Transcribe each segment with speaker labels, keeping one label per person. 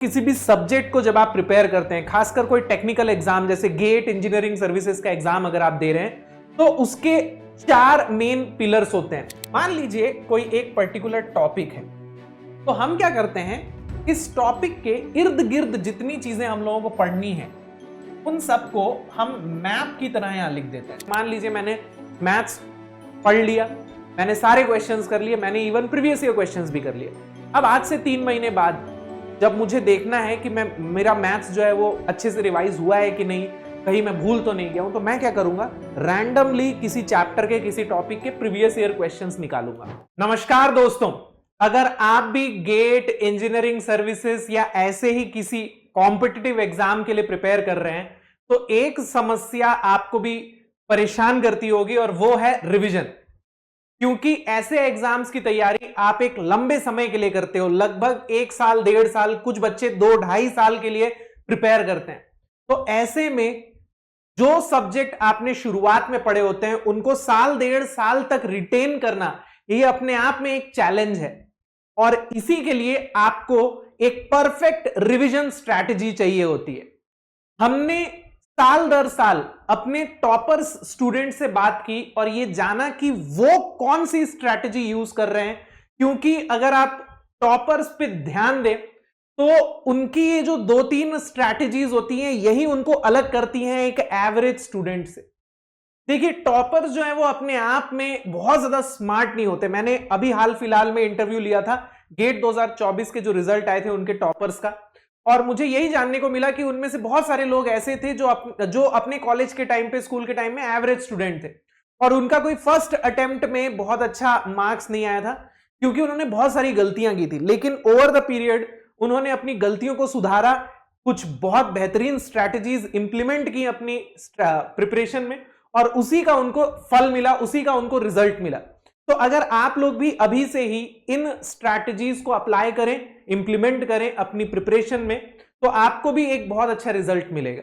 Speaker 1: किसी भी सब्जेक्ट को जब आप प्रिपेयर करते हैं, खासकर कोई टेक्निकल एग्जाम जैसे गेट इंजीनियरिंग सर्विसेज का एग्जाम अगर आप दे रहे हैं, तो उसके 4 मेन पिलर्स होते हैं। मान लीजिए कोई एक पर्टिकुलर टॉपिक है, तो हम क्या करते हैं, इस टॉपिक के इर्द गिर्द जितनी चीजें हम लोगों को पढ़नी है उन सबको हम मैप की तरह यहां लिख देते हैं। मान लीजिए मैंने मैथ्स पढ़ लिया, मैंने सारे क्वेश्चंस कर लिए, मैंने इवन प्रीवियस ईयर क्वेश्चंस भी कर लिए। अब आज से 3 महीने बाद जब मुझे देखना है कि मेरा मैथ्स जो है वो अच्छे से रिवाइज हुआ है कि नहीं, कहीं मैं भूल तो नहीं गया हूं, तो मैं क्या करूंगा, रैंडमली किसी चैप्टर के किसी टॉपिक के प्रीवियस ईयर क्वेश्चंस निकालूंगा। नमस्कार दोस्तों, अगर आप भी गेट इंजीनियरिंग सर्विसेज या ऐसे ही किसी कॉम्पिटिटिव एग्जाम के लिए प्रिपेयर कर रहे हैं, तो एक समस्या आपको भी परेशान करती होगी और वो है रिवीजन। क्योंकि ऐसे एग्जाम्स की तैयारी आप एक लंबे समय के लिए करते हो, लगभग 1 साल 1.5 साल, कुछ बच्चे 2-2.5 साल के लिए प्रिपेयर करते हैं। तो ऐसे में जो सब्जेक्ट आपने शुरुआत में पढ़े होते हैं उनको साल 1.5 साल तक रिटेन करना, ये अपने आप में एक चैलेंज है। और इसी के लिए आपको एक परफेक्ट रिवीजन स्ट्रैटेजी चाहिए होती है। हमने साल दर साल अपने टॉपर्स स्टूडेंट से बात की और ये जाना कि वो कौन सी स्ट्रैटेजी यूज कर रहे हैं, क्योंकि अगर आप टॉपर्स पे ध्यान दें तो उनकी ये जो 2-3 स्ट्रैटेजीज होती हैं यही उनको अलग करती हैं एक एवरेज स्टूडेंट से। देखिए, टॉपर्स जो है वो अपने आप में बहुत ज्यादा स्मार्ट नहीं होते। मैंने अभी हाल फिलहाल में इंटरव्यू लिया था गेट 2024 के जो रिजल्ट आए थे उनके टॉपर्स का, और मुझे यही जानने को मिला कि उनमें से बहुत सारे लोग ऐसे थे जो अपने कॉलेज के टाइम पे, स्कूल के टाइम में एवरेज स्टूडेंट थे, और उनका कोई फर्स्ट अटेम्प्ट में बहुत अच्छा मार्क्स नहीं आया था क्योंकि उन्होंने बहुत सारी गलतियां की थी। लेकिन ओवर द पीरियड उन्होंने अपनी गलतियों को सुधारा, कुछ बहुत बेहतरीन स्ट्रैटेजीज इंप्लीमेंट की अपनी प्रिपरेशन में, और उसी का उनको फल मिला, उसी का उनको रिजल्ट मिला। तो अगर आप लोग भी अभी से ही इन स्ट्रैटेजीज को अप्लाई करें, इंप्लीमेंट करें अपनी प्रिपरेशन में, तो आपको भी एक बहुत अच्छा रिजल्ट मिलेगा।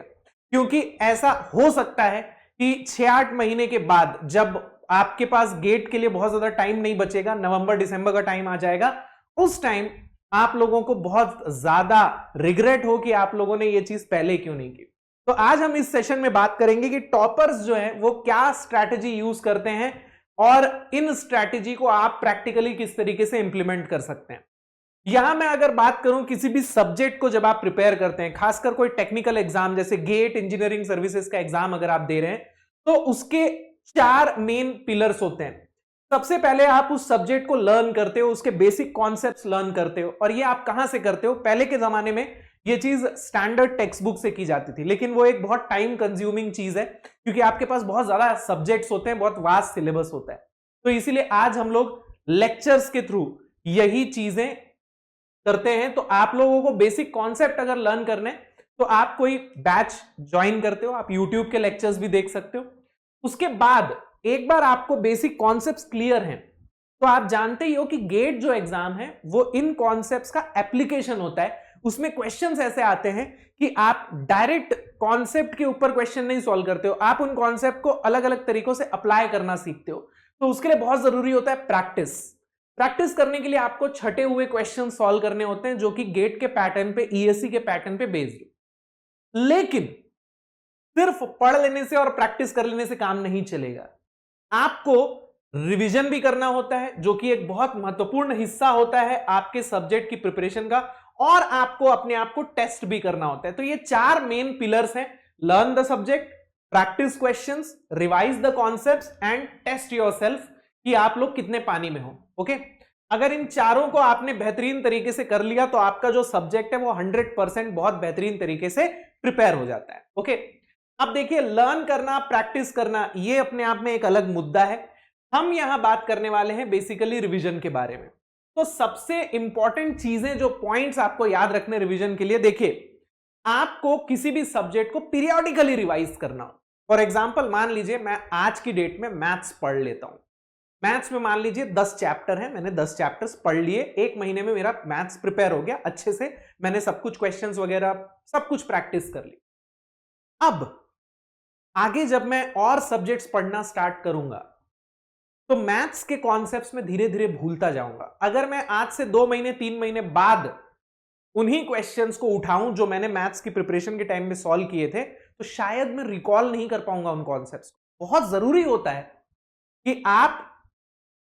Speaker 1: क्योंकि ऐसा हो सकता है कि 6-8 महीने के बाद जब आपके पास गेट के लिए बहुत ज्यादा टाइम नहीं बचेगा, नवंबर दिसंबर का टाइम आ जाएगा, उस टाइम आप लोगों को बहुत ज्यादा रिग्रेट हो कि आप लोगों ने ये चीज पहले क्यों नहीं की। तो आज हम इस सेशन में बात करेंगे कि टॉपर्स जो हैं वो क्या स्ट्रैटेजी यूज करते हैं और इन स्ट्रैटेजी को आप प्रैक्टिकली किस तरीके से इंप्लीमेंट कर सकते हैं। यहां मैं अगर बात करूं, किसी भी सब्जेक्ट को जब आप प्रिपेयर करते हैं, खासकर कोई टेक्निकल एग्जाम जैसे गेट इंजीनियरिंग सर्विसेज का एग्जाम अगर आप दे रहे हैं, तो उसके 4 मेन पिलर्स होते हैं। सबसे पहले आप उस सब्जेक्ट को लर्न करते हो, उसके बेसिक कॉन्सेप्ट्स लर्न करते हो। और ये आप कहां से करते हो? पहले के जमाने में ये चीज स्टैंडर्ड टेक्स्ट बुक से की जाती थी, लेकिन वो एक बहुत टाइम कंज्यूमिंग चीज है क्योंकि आपके पास बहुत ज्यादा सब्जेक्ट्स होते हैं, बहुत वास्ट सिलेबस होता है। तो इसीलिए आज हम लोग लेक्चर्स के थ्रू यही चीजें करते हैं। तो आप लोगों को बेसिक कॉन्सेप्ट अगर लर्न करने, तो आप कोई बैच ज्वाइन करते हो, आप यूट्यूब के लेक्चर्स भी देख सकते हो। उसके बाद एक बार आपको बेसिक कॉन्सेप्ट्स क्लियर हैं, तो आप जानते ही हो कि गेट जो एग्जाम है वो इन कॉन्सेप्ट्स का एप्लीकेशन होता है। उसमें क्वेश्चंस ऐसे आते हैं कि आप डायरेक्ट कॉन्सेप्ट के ऊपर क्वेश्चन नहीं सॉल्व करते हो, आप उन कॉन्सेप्ट को अलग अलग तरीकों से अप्लाई करना सीखते हो। तो उसके लिए बहुत जरूरी होता है प्रैक्टिस। प्रैक्टिस करने के लिए आपको छटे हुए क्वेश्चन सॉल्व करने होते हैं जो कि गेट के पैटर्न पे, ईएससी के पैटर्न पे बेस्ड। लेकिन सिर्फ पढ़ लेने से और प्रैक्टिस कर लेने से काम नहीं चलेगा। आपको रिवीजन भी करना होता है, जो कि एक बहुत महत्वपूर्ण हिस्सा होता है आपके सब्जेक्ट की प्रिपरेशन का, और आपको अपने आप को टेस्ट भी करना होता है। तो ये 4 मेन पिलर्स हैं: learn the subject, practice questions, revise the concepts and test yourself कि आप लोग कितने पानी में हो। ओके, अगर इन चारों को आपने बेहतरीन तरीके से कर लिया तो आपका जो सब्जेक्ट है वो 100% बहुत बेहतरीन तरीके से प्रिपेयर हो जाता है। ओके, अब देखिए, लर्न करना, प्रैक्टिस करना, ये अपने आप में एक अलग मुद्दा है। हम यहां बात करने वाले हैं बेसिकली रिवीजन के बारे में। तो सबसे इंपॉर्टेंट चीजें, जो पॉइंट्स आपको याद रखने रिवीजन के लिए, देखिए, आपको किसी भी सब्जेक्ट को पीरियोडिकली रिवाइज करना हो। फॉर एग्जाम्पल, मान लीजिए मैं आज की डेट में मैथ्स पढ़ लेता हूं। मैथ्स में मान लीजिए 10 चैप्टर है, मैंने 10 चैप्टर्स पढ़ लिए, 1 महीने में मेरा मैथ्स प्रिपेयर हो गया अच्छे से, मैंने सब कुछ क्वेश्चंस वगैरह सब कुछ प्रैक्टिस कर ली। अब आगे जब मैं और सब्जेक्ट्स पढ़ना स्टार्ट करूंगा तो मैथ्स के कॉन्सेप्ट्स में धीरे धीरे भूलता जाऊंगा। अगर मैं आज से 2 महीने 3 महीने बाद उन्हीं क्वेश्चंस को उठाऊं जो मैंने मैथ्स की प्रिपरेशन के टाइम में सॉल्व किए थे, तो शायद मैं रिकॉल नहीं कर पाऊंगा उन कॉन्सेप्ट्स को। बहुत जरूरी होता है कि आप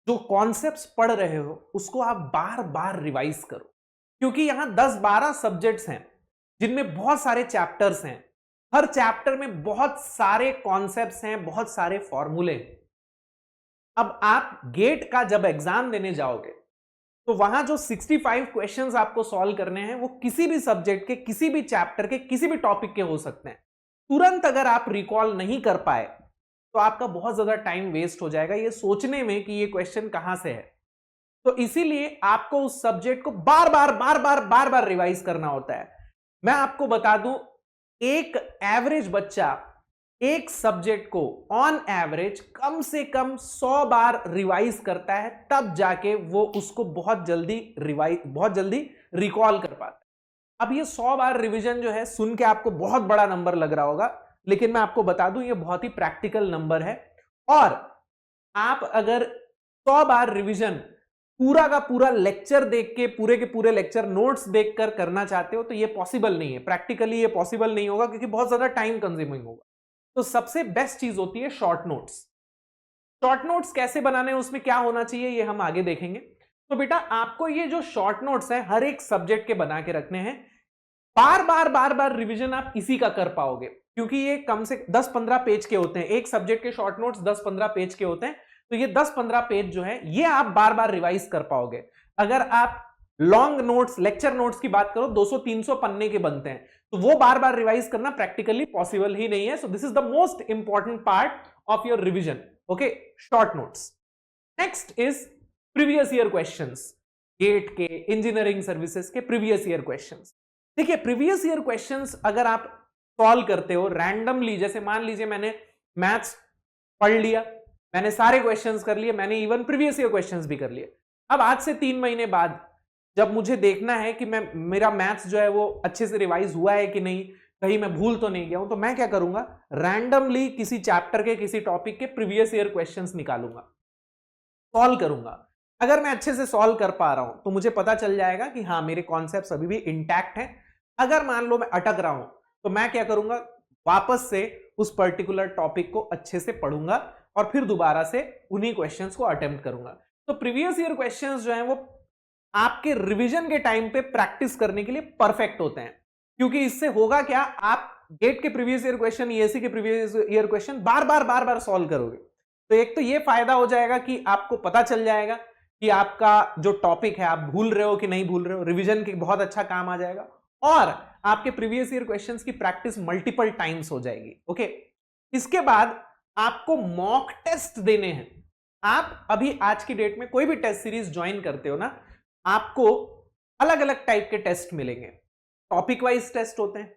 Speaker 1: जो कॉन्सेप्ट्स पढ़ रहे हो उसको आप बार बार रिवाइज करो, क्योंकि यहां 10-12 सब्जेक्ट्स हैं जिनमें बहुत सारे चैप्टर्स हैं। हर चैप्टर में बहुत सारे कॉन्सेप्ट्स हैं, बहुत सारे फॉर्मूले हैं। अब आप गेट का जब एग्जाम देने जाओगे तो वहां जो 65 क्वेश्चंस आपको सॉल्व करने हैं वो किसी भी सब्जेक्ट के, किसी भी चैप्टर के, किसी भी टॉपिक के हो सकते हैं। तुरंत अगर आप रिकॉल नहीं कर पाए तो आपका बहुत ज्यादा टाइम वेस्ट हो जाएगा ये सोचने में कि ये क्वेश्चन कहां से है। तो इसीलिए आपको उस सब्जेक्ट को बार बार बार बार बार बार रिवाइज करना होता है। मैं आपको बता दूं, एक एवरेज बच्चा एक सब्जेक्ट को ऑन एवरेज कम से कम 100 बार रिवाइज करता है, तब जाके वो उसको बहुत जल्दी रिकॉल कर पाता है। अब ये 100 बार रिवीजन जो है सुन के आपको बहुत बड़ा नंबर लग रहा होगा, लेकिन मैं आपको बता दूं ये बहुत ही प्रैक्टिकल नंबर है। और आप अगर 100 बार रिवीजन पूरा का पूरा लेक्चर देख के, पूरे के पूरे लेक्चर नोट्स देखकर करना चाहते हो तो ये पॉसिबल नहीं है, प्रैक्टिकली ये पॉसिबल नहीं होगा, क्योंकि बहुत ज्यादा टाइम कंज्यूमिंग होगा। तो सबसे बेस्ट चीज होती है शॉर्ट नोट्स। शॉर्ट नोट्स कैसे बनाने हैं, उसमें क्या होना चाहिए, ये हम आगे देखेंगे। तो बेटा आपको ये जो शॉर्ट नोट्स है हर एक सब्जेक्ट के बना के रखने हैं। बार बार बार बार रिवीजन आप इसी का कर पाओगे, क्योंकि ये कम से 10-15 पेज के होते हैं। एक सब्जेक्ट के शॉर्ट नोट्स 10-15 पेज के होते हैं, तो ये 10-15 पेज जो है ये आप बार बार रिवाइज कर पाओगे। अगर आप लॉन्ग नोट्स, लेक्चर नोट्स की बात करो 200-300 पन्ने के बनते हैं, तो वो बार बार रिवाइज करना प्रैक्टिकली पॉसिबल ही नहीं है। So this is the most important part of your revision, okay, short notes. Next is previous year questions. GATE के, इंजीनियरिंग सर्विसेज के प्रीवियस ईयर क्वेश्चंस। देखिए प्रीवियस ईयर क्वेश्चंस अगर आप सॉल्व करते हो रैंडमली, जैसे मान लीजिए मैंने मैथ्स पढ़ लिया, मैंने सारे क्वेश्चंस कर लिए, मैंने इवन प्रीवियस ईयर क्वेश्चंस भी कर लिए। अब आज से 3 महीने बाद जब मुझे देखना है कि मेरा मैथ्स जो है वो अच्छे से रिवाइज हुआ है कि नहीं, कहीं मैं भूल तो नहीं गया हूं, तो मैं क्या करूंगा, रैंडमली किसी चैप्टर के, किसी टॉपिक के प्रीवियस ईयर क्वेश्चंस निकालूंगा, सॉल्व करूंगा। अगर मैं अच्छे से सॉल्व कर पा रहा हूं तो मुझे पता चल जाएगा कि हाँ मेरे कॉन्सेप्ट्स अभी भी इंटैक्ट हैं। अगर मान लो मैं अटक रहा हूं तो मैं क्या करूंगा, वापस से उस पर्टिकुलर टॉपिक को अच्छे से पढ़ूंगा और फिर दोबारा से उन्हीं क्वेश्चंस को अटेम्प्ट करूंगा। तो प्रीवियस ईयर क्वेश्चंस जो हैं वो आपके रिवीजन के टाइम पे प्रैक्टिस करने के लिए परफेक्ट होते हैं, क्योंकि इससे होगा क्या, आप गेट के प्रीवियस ईयर क्वेश्चन, ईएससी के प्रीवियस ईयर क्वेश्चन बार बार सॉल्व करोगे। तो एक तो ये फायदा हो जाएगा कि आपको पता चल जाएगा कि आपका जो टॉपिक है आप भूल रहे हो कि नहीं भूल रहे हो, रिवीजन की बहुत अच्छा काम आ जाएगा। और आपके प्रीवियस ईयर क्वेश्चंस की प्रैक्टिस मल्टीपल टाइम्स हो जाएगी, ओके। इसके बाद आपको मॉक टेस्ट देने हैं। आप अभी आज की डेट में कोई भी टेस्ट सीरीज ज्वाइन करते हो ना, आपको अलग अलग टाइप के टेस्ट मिलेंगे। टॉपिक वाइज टेस्ट होते हैं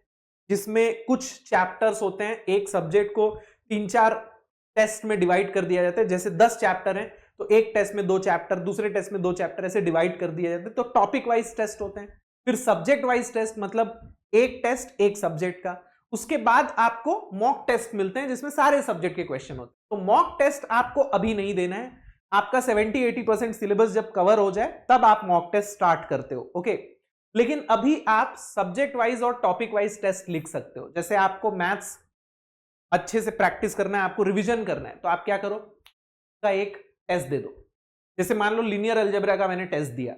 Speaker 1: जिसमें कुछ चैप्टर्स होते हैं, एक सब्जेक्ट को 3-4 टेस्ट में डिवाइड कर दिया जाता है। जैसे 10 चैप्टर हैं तो एक टेस्ट में 2 चैप्टर, दूसरे टेस्ट में 2 चैप्टर, ऐसे डिवाइड कर दिया जाता है। तो टॉपिक वाइज टेस्ट होते हैं। फिर सब्जेक्ट वाइज टेस्ट, मतलब एक टेस्ट एक सब्जेक्ट का। उसके बाद आपको मॉक टेस्ट मिलते हैं जिसमें सारे सब्जेक्ट के क्वेश्चन होते हैं। तो मॉक टेस्ट आपको अभी नहीं देना है, आपका 70-80% सिलेबस जब कवर हो जाए तब आप मॉक टेस्ट स्टार्ट करते हो, ओके। लेकिन अभी आप सब्जेक्ट वाइज और टॉपिक वाइज टेस्ट लिख सकते हो। जैसे आपको मैथ्स अच्छे से प्रैक्टिस करना है, आपको रिवीजन करना है, तो आप क्या करो, का एक टेस्ट दे दो। जैसे मान लो लीनियर अलजेब्रा का मैंने टेस्ट दिया,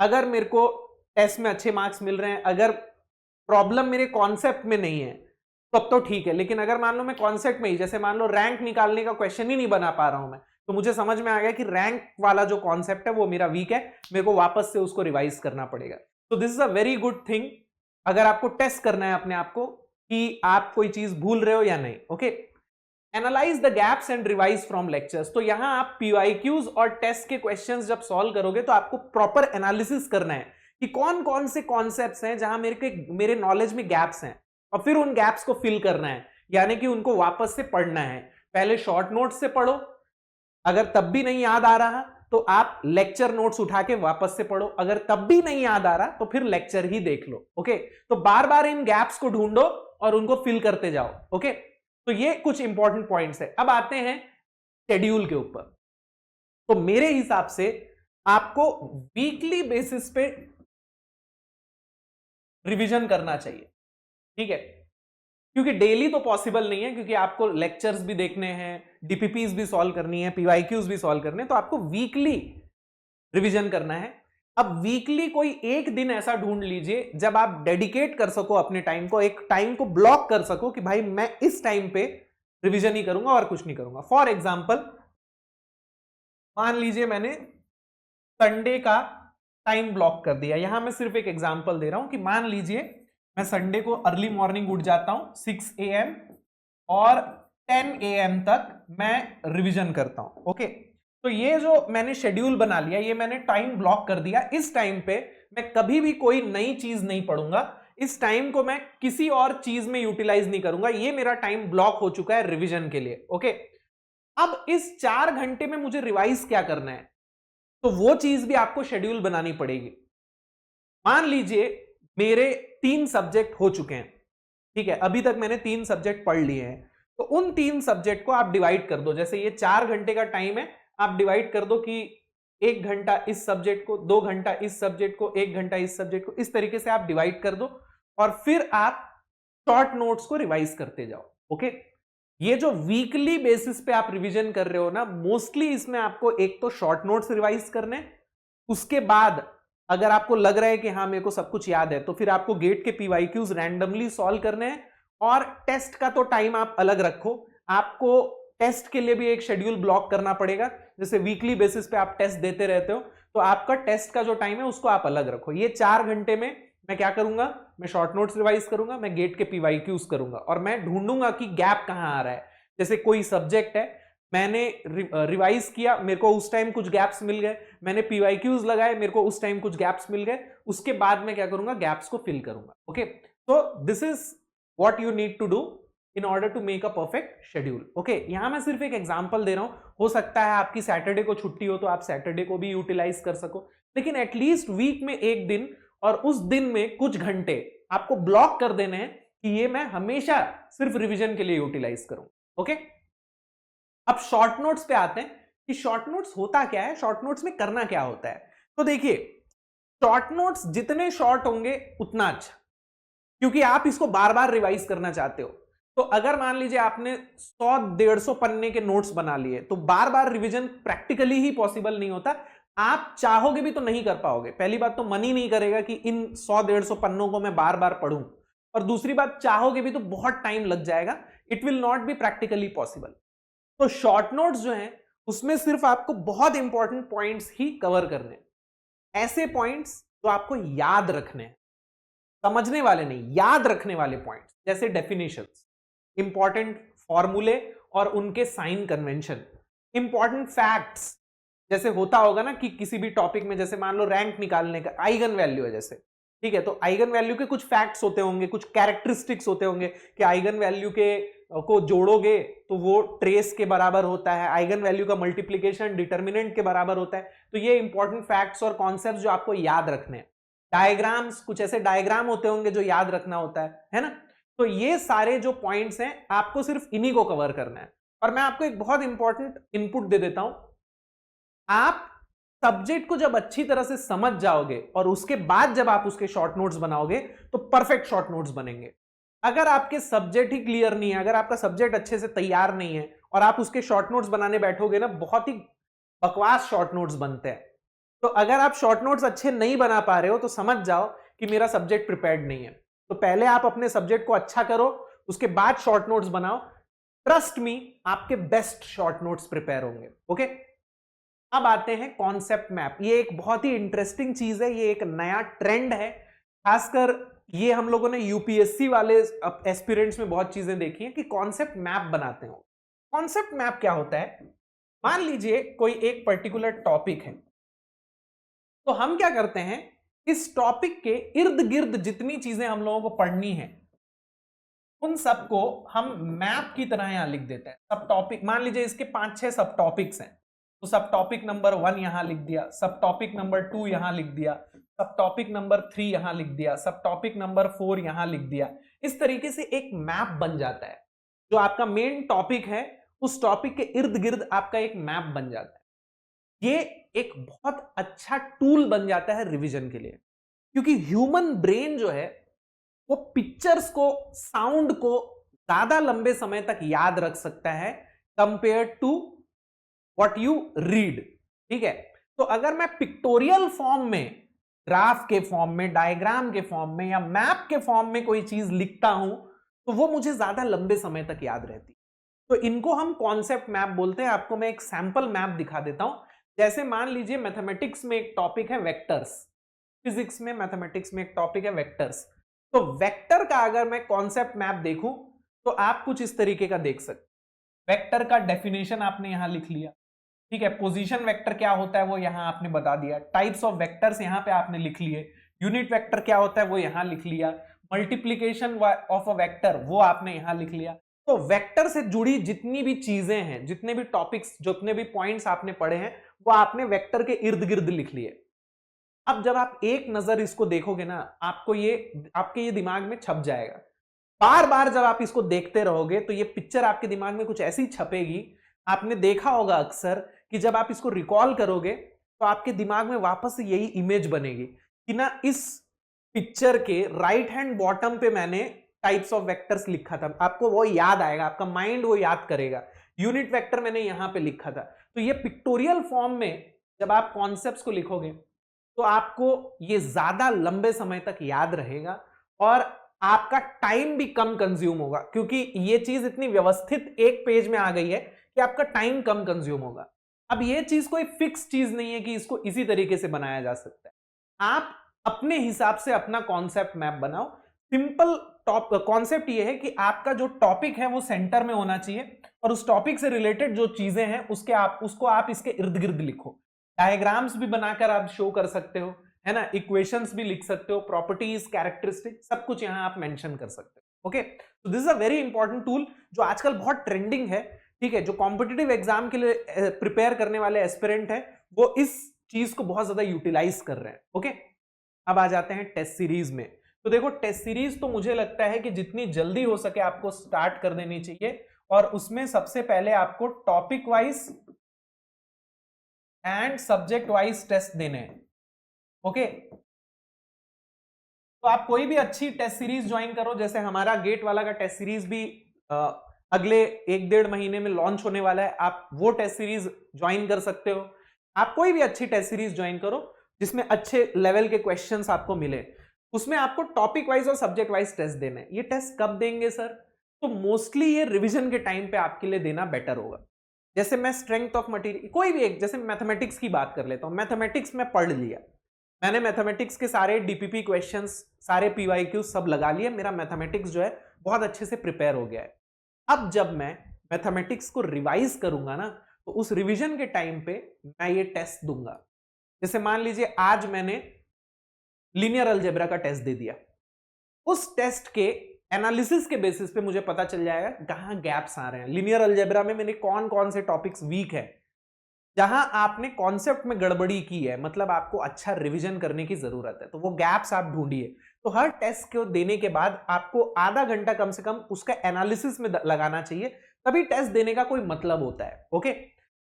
Speaker 1: अगर मेरे को टेस्ट में अच्छे मार्क्स मिल रहे हैं, अगर प्रॉब्लम मेरे कॉन्सेप्ट में नहीं है तब तो ठीक है। लेकिन अगर मान लो मैं कॉन्सेप्ट में ही, जैसे मान लो रैंक निकालने का क्वेश्चन ही नहीं बना पा रहा हूं मैं, तो मुझे समझ में आ गया कि रैंक वाला जो कॉन्सेप्ट है वो मेरा वीक है, मेरे को वापस से उसको रिवाइज करना पड़ेगा। तो this is a very good thing अगर आपको टेस्ट करना है अपने आप को कि आप कोई चीज भूल रहे हो या नहीं, okay. Analyse the gaps and revise from lectures. तो यहां आप पीवाईक्यूज और टेस्ट के क्वेश्चंस जब सॉल्व करोगे तो आपको प्रॉपर एनालिसिस करना है कि कौन कौन से कॉन्सेप्ट्स हैं जहां मेरे नॉलेज में गैप्स हैं, और फिर उन गैप्स को फिल करना है, यानी कि उनको वापस से पढ़ना है। पहले शॉर्ट नोट्स से पढ़ो, अगर तब भी नहीं याद आ रहा तो आप लेक्चर नोट्स उठा के वापस से पढ़ो, अगर तब भी नहीं याद आ रहा तो फिर लेक्चर ही देख लो, ओके। तो बार बार इन गैप्स को ढूंढो और उनको फिल करते जाओ, ओके। तो ये कुछ इंपॉर्टेंट पॉइंट्स है। अब आते हैं शेड्यूल के ऊपर। तो मेरे हिसाब से आपको वीकली बेसिस पे रिवीजन करना चाहिए, ठीक है। क्योंकि डेली तो पॉसिबल नहीं है, क्योंकि आपको लेक्चर्स भी देखने हैं, डीपीपीज भी सॉल्व करनी है, पीवाईक्यूज भी सॉल्व करने हैं, तो आपको वीकली रिवीजन करना है। अब वीकली कोई एक दिन ऐसा ढूंढ लीजिए जब आप डेडिकेट कर सको अपने टाइम को, एक टाइम को ब्लॉक कर सको कि भाई मैं इस टाइम पे रिवीजन ही करूंगा और कुछ नहीं करूंगा। फॉर एग्जाम्पल मान लीजिए मैंने संडे का टाइम ब्लॉक कर दिया। यहां मैं सिर्फ एक एग्जांपल दे रहा हूं कि मान लीजिए मैं संडे को अर्ली मॉर्निंग उठ जाता हूं 6 AM और 10 AM तक मैं रिवीजन करता हूं, ओके। तो ये जो मैंने शेड्यूल बना लिया, ये मैंने टाइम ब्लॉक कर दिया। इस टाइम पे मैं कभी भी कोई नई चीज नहीं पढ़ूंगा, इस टाइम को मैं किसी और चीज में यूटिलाइज नहीं करूंगा, ये मेरा टाइम ब्लॉक हो चुका है रिवीजन के लिए, ओके। अब इस 4 घंटे में मुझे रिवाइज क्या करना है, तो वो चीज भी आपको शेड्यूल बनानी पड़ेगी। मान लीजिए मेरे 3 सब्जेक्ट हो चुके हैं, ठीक है, अभी तक मैंने 3 सब्जेक्ट पढ़ लिए हैं, तो उन 3 सब्जेक्ट को आप डिवाइड कर दो। जैसे ये 4 घंटे का टाइम है, आप डिवाइड कर दो कि 1 घंटा इस सब्जेक्ट को, 2 घंटा इस सब्जेक्ट को, 1 घंटा इस सब्जेक्ट को, इस तरीके से आप डिवाइड कर दो और फिर आप शॉर्ट नोट्स को रिवाइज करते जाओ, ओके। ये जो वीकली बेसिस पे आप रिवीजन कर रहे हो ना, मोस्टली इसमें आपको एक तो शॉर्ट नोट्स रिवाइज करने, उसके बाद अगर आपको लग रहा है कि हाँ मेरे को सब कुछ याद है, तो फिर आपको गेट के पीवाईक्यूज रैंडमली सॉल्व करने हैं। और टेस्ट का तो टाइम आप अलग रखो, आपको टेस्ट के लिए भी एक शेड्यूल ब्लॉक करना पड़ेगा। जैसे वीकली बेसिस पे आप टेस्ट देते रहते हो, तो आपका टेस्ट का जो टाइम है उसको आप अलग रखो। ये 4 घंटे में मैं क्या करूंगा, मैं शॉर्ट नोट्स रिवाइज करूंगा, मैं गेट के पीवाईक्यूज करूंगा और मैं ढूंढूंगा कि गैप कहां आ रहा है। जैसे कोई सब्जेक्ट है, मैंने रिवाइज किया, मेरे को उस टाइम कुछ गैप्स मिल गए, मैंने पीवाईक्यूज लगाए, मेरे को उस टाइम कुछ गैप्स मिल गए, उसके बाद मैं क्या करूंगा, गैप्स को फिल करूंगा, ओके। तो this is what you need to do in order to make a perfect schedule, okay. यहां मैं सिर्फ एक एग्जांपल दे रहा हूं, हो सकता है आपकी सैटरडे को छुट्टी हो तो आप सैटरडे को भी यूटिलाइज कर सको, लेकिन एटलीस्ट वीक में एक दिन और उस दिन में कुछ घंटे आपको ब्लॉक कर देने हैं कि ये मैं हमेशा सिर्फ रिवीजन के लिए यूटिलाइज करूं, ओके। अब शॉर्ट नोट्स पे आते हैं कि शॉर्ट नोट्स होता क्या है, शॉर्ट नोट्स में करना क्या होता है। तो देखिए, शॉर्ट नोट्स जितने शॉर्ट होंगे उतना अच्छा, क्योंकि आप इसको बार बार रिवाइज करना चाहते हो। तो अगर मान लीजिए आपने 100-150 पन्ने के नोट्स बना लिए, तो बार बार रिवीजन प्रैक्टिकली ही पॉसिबल नहीं होता, आप चाहोगे भी तो नहीं कर पाओगे। पहली बात तो मन ही नहीं करेगा कि इन 100-150 पन्नों को मैं बार बार पढ़ूं, और दूसरी बात चाहोगे भी तो बहुत टाइम लग जाएगा, it will not be practically possible. तो शॉर्ट नोट्स जो हैं उसमें सिर्फ आपको बहुत इंपॉर्टेंट पॉइंट्स ही कवर करने, ऐसे पॉइंट्स जो आपको याद रखने हैं, समझने वाले नहीं, याद रखने वाले पॉइंट्स, जैसे डेफिनेशंस, इंपॉर्टेंट फॉर्मूले और उनके साइन कन्वेंशन, इंपॉर्टेंट फैक्ट्स। जैसे होता होगा ना कि किसी भी टॉपिक में, जैसे मान लो रैंक निकालने का आइगन वैल्यू है जैसे, ठीक है, तो आइगन वैल्यू के कुछ फैक्ट्स होते होंगे, कुछ कैरेक्टरिस्टिक्स होते होंगे कि आइगन वैल्यू के को जोड़ोगे तो वो ट्रेस के बराबर होता है, आइगन वैल्यू का मल्टीप्लीकेशन डिटर्मिनेंट के बराबर होता है। तो ये इंपॉर्टेंट फैक्ट्स और कॉन्सेप्ट जो आपको याद रखने हैं। डायग्राम्स, कुछ ऐसे डायग्राम होते होंगे जो याद रखना होता है ना। तो ये सारे जो पॉइंट्स हैं आपको सिर्फ इन्हीं को कवर करना है। और मैं आपको एक बहुत इंपॉर्टेंट इनपुट दे देता हूं, आप सब्जेक्ट को जब अच्छी तरह से समझ जाओगे और उसके बाद जब आप उसके शॉर्ट नोट्स बनाओगे तो परफेक्ट शॉर्ट नोट्स बनेंगे। अगर आपके सब्जेक्ट ही क्लियर नहीं है, अगर आपका सब्जेक्ट अच्छे से तैयार नहीं है और आप उसके शॉर्ट नोट्स बनाने बैठोगे ना, बहुत ही बकवास शॉर्ट नोट्स बनते हैं। तो अगर आप शॉर्ट नोट्स अच्छे नहीं बना पा रहे हो तो समझ जाओ कि मेरा सब्जेक्ट प्रिपेयर्ड नहीं है। तो पहले आप अपने सब्जेक्ट को अच्छा करो, उसके बाद शॉर्ट नोट्स बनाओ। ट्रस्ट मी, आपके बेस्ट शॉर्ट नोट्स प्रिपेयर होंगे, ओके। अब आते हैं कॉन्सेप्ट मैप। ये एक बहुत ही इंटरेस्टिंग चीज है, ये एक नया ट्रेंड है, खासकर ये हम लोगों ने यूपीएससी वाले एस्पिरेंट्स में बहुत चीजें देखी हैं कि कॉन्सेप्ट मैप बनाते हो। कॉन्सेप्ट मैप क्या होता है, मान लीजिए कोई एक पर्टिकुलर टॉपिक है, तो हम क्या करते हैं, इस टॉपिक के इर्द गिर्द जितनी चीजें हम लोगों को पढ़नी है उन सबको हम मैप की तरह यहां लिख देते हैं। सब टॉपिक, मान लीजिए इसके 5-6 सब टॉपिक्स हैं, तो सब टॉपिक नंबर 1 यहां लिख दिया, सब टॉपिक नंबर 2 यहां लिख दिया, सब टॉपिक नंबर 3 यहां लिख दिया, सब टॉपिक नंबर 4 यहां लिख दिया। इस तरीके से एक मैप बन जाता है। जो आपका मेन टॉपिक है उस टॉपिक के इर्द गिर्द आपका एक मैप बन जाता है। ये एक बहुत अच्छा टूल बन जाता है रिवीजन के लिए, क्योंकि ह्यूमन ब्रेन जो है वो पिक्चर्स को, साउंड को ज्यादा लंबे समय तक याद रख सकता है compare to what you read. ठीक है, तो अगर मैं पिक्टोरियल फॉर्म में, ग्राफ के फॉर्म में, डायग्राम के फॉर्म में या मैप के फॉर्म में कोई चीज लिखता हूं तो वो मुझे ज्यादा लंबे समय तक याद रहती। तो इनको हम कॉन्सेप्ट मैप बोलते हैं। आपको मैं एक सैंपल मैप दिखा देता हूं। जैसे मान लीजिए मैथमेटिक्स में एक टॉपिक है वेक्टर्स, फिजिक्स में, मैथमेटिक्स में एक टॉपिक है वेक्टर्स। तो वेक्टर का अगर मैं कॉन्सेप्ट मैप देखूं तो आप कुछ इस तरीके का देख सकते। वेक्टर का डेफिनेशन आपने यहां लिख लिया, ठीक है। पोजीशन वेक्टर क्या होता है वो यहां आपने बता दिया। टाइप्स ऑफ वेक्टर्स यहां पे आपने लिख लिए। यूनिट वेक्टर क्या होता है वो यहां लिख लिया। मल्टीप्लीकेशन ऑफ अ वेक्टर वो आपने यहां लिख लिया। तो वेक्टर से जुड़ी जितनी भी चीजें हैं, जितने भी टॉपिक्स, जितने भी पॉइंट्स आपने पढ़े हैं, वो आपने वेक्टर के इर्द गिर्द लिख लिए। अब जब आप एक नजर इसको देखोगे ना, आपको ये, आपके ये दिमाग में छप जाएगा। बार बार जब आप इसको देखते रहोगे तो ये पिक्चर आपके दिमाग में कुछ ऐसी छपेगी। आपने देखा होगा अक्सर कि जब आप इसको रिकॉल करोगे तो आपके दिमाग में वापस से यही इमेज बनेगी कि ना, इस पिक्चर के राइट हैंड बॉटम पे मैंने टाइप्स ऑफ वेक्टर्स लिखा था। आपको वो याद आएगा, आपका माइंड वो याद करेगा। यूनिट वेक्टर मैंने यहां पे लिखा था। तो ये पिक्टोरियल फॉर्म में जब आप कॉन्सेप्ट्स को लिखोगे तो आपको ये ज्यादा लंबे समय तक याद रहेगा और आपका टाइम भी कम कंज्यूम होगा, क्योंकि ये चीज इतनी व्यवस्थित एक पेज में आ गई है कि आपका टाइम कम कंज्यूम होगा। अब ये चीज कोई फिक्स चीज नहीं है कि इसको इसी तरीके से बनाया जा सकता है। आप अपने हिसाब से अपना कॉन्सेप्ट मैप बनाओ। सिंपल कॉन्सेप्ट ये है कि आपका जो टॉपिक है वो सेंटर में होना चाहिए और उस टॉपिक से रिलेटेड जो चीजें हैं उसको आप इसके इर्द गिर्द लिखो। डायग्राम्स भी बनाकर आप शो कर सकते हो, है ना, इक्वेशंस भी लिख सकते हो, प्रॉपर्टीज, कैरेक्टरिस्टिक, सब कुछ यहां आप मेंशन कर सकते हो। ओके, तो this is a very important tool जो आजकल बहुत ट्रेंडिंग है। ठीक है, जो कॉम्पिटिटिव एग्जाम के लिए प्रिपेयर करने वाले एस्पिरेंट है वो इस चीज को बहुत ज्यादा यूटिलाइज कर रहे हैं। ओके, अब आ जाते हैं टेस्ट सीरीज में। तो देखो, टेस्ट सीरीज तो मुझे लगता है कि जितनी जल्दी हो सके आपको स्टार्ट कर देनी चाहिए और उसमें सबसे पहले आपको topic wise and subject wise test देने हैं। ओके, तो आप कोई भी अच्छी टेस्ट सीरीज ज्वाइन करो। जैसे हमारा गेट वाला का टेस्ट सीरीज भी अगले 1-1.5 महीने में लॉन्च होने वाला है। आप वो टेस्ट सीरीज ज्वाइन कर सकते हो। आप कोई भी अच्छी टेस्ट सीरीज ज्वाइन करो जिसमें अच्छे लेवल के क्वेश्चंस आपको मिले। उसमें आपको टॉपिक वाइज और सब्जेक्ट वाइज टेस्ट देने। ये टेस्ट कब देंगे सर? तो मोस्टली ये रिवीजन के टाइम पे आपके लिए देना बेटर होगा। जैसे मैं स्ट्रेंथ ऑफ मटेरियल, कोई भी एक, जैसे मैथमेटिक्स की बात कर लेता हूं। मैथमेटिक्स में पढ़ लिया मैंने, मैथमेटिक्स के सारे डीपीपी क्वेश्चंस, सारे पीवाईक्यू सब लगा लिए। मेरा मैथमेटिक्स जो है बहुत अच्छे से प्रिपेयर हो गया है। अब जब मैं मैथमेटिक्स को रिवाइज करूंगा ना, तो उस रिवीजन के टाइम पे मैं ये टेस्ट दूंगा। जैसे मान लीजिए आज मैंने लीनियर अलजेब्रा का टेस्ट दे दिया। उस टेस्ट के एनालिसिस के बेसिस पे मुझे पता चल जाएगा कहां गैप्स आ रहे हैं। लीनियर अलजेब्रा में मैंने कौन कौन से टॉपिक्स वीक है, जहां आपने कॉन्सेप्ट में गड़बड़ी की है, मतलब आपको अच्छा रिवीजन करने की जरूरत है, तो वो गैप्स आप ढूंढिए। तो हर टेस्ट को देने के बाद आपको आधा घंटा कम से कम उसका एनालिसिस में लगाना चाहिए, तभी टेस्ट देने का कोई मतलब होता है। ओके,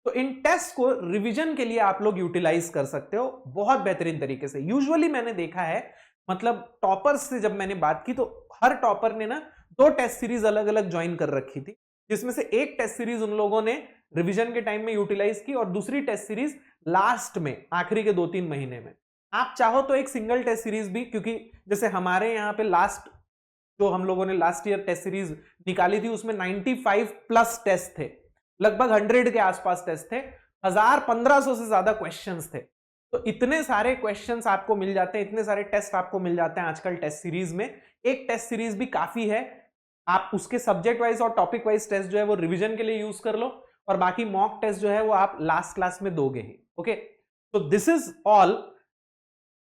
Speaker 1: तो इन टेस्ट को रिवीजन के लिए आप लोग यूटिलाइज कर सकते हो बहुत बेहतरीन तरीके से। यूजुअली मैंने देखा है, मतलब टॉपर्स से जब मैंने बात की तो हर टॉपर ने ना 2 टेस्ट सीरीज अलग अलग ज्वाइन कर रखी थी, जिसमें से एक टेस्ट सीरीज उन लोगों ने रिवीजन के टाइम में यूटिलाइज की और दूसरी टेस्ट सीरीज लास्ट में, आखिरी के 2-3 महीने में। आप चाहो तो एक सिंगल टेस्ट सीरीज भी, क्योंकि जैसे हमारे यहाँ पे लास्ट जो हम लोगों ने लास्ट ईयर टेस्ट सीरीज निकाली थी उसमें 95 प्लस टेस्ट थे, लगभग 100 के आसपास टेस्ट थे, 1000-1500 से ज्यादा क्वेश्चंस थे। तो इतने सारे क्वेश्चंस आपको मिल जाते हैं, इतने सारे टेस्ट आपको मिल जाते हैं आजकल टेस्ट सीरीज में। एक टेस्ट सीरीज भी काफी है। आप उसके सब्जेक्ट वाइज और टॉपिक वाइज टेस्ट जो है वो रिवीजन के लिए यूज कर लो और बाकी मॉक टेस्ट जो है वो आप लास्ट क्लास में दोगे ही। ओके, तो this is all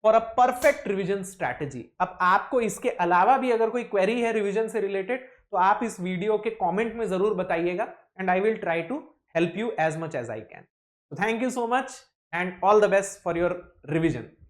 Speaker 1: for a perfect revision strategy. अब आपको इसके अलावा भी अगर कोई क्वेरी है रिवीजन से रिलेटेड तो आप इस वीडियो के कमेंट में जरूर बताइएगा and I will try to help you as much as I can. So thank you so much and all the best for your revision.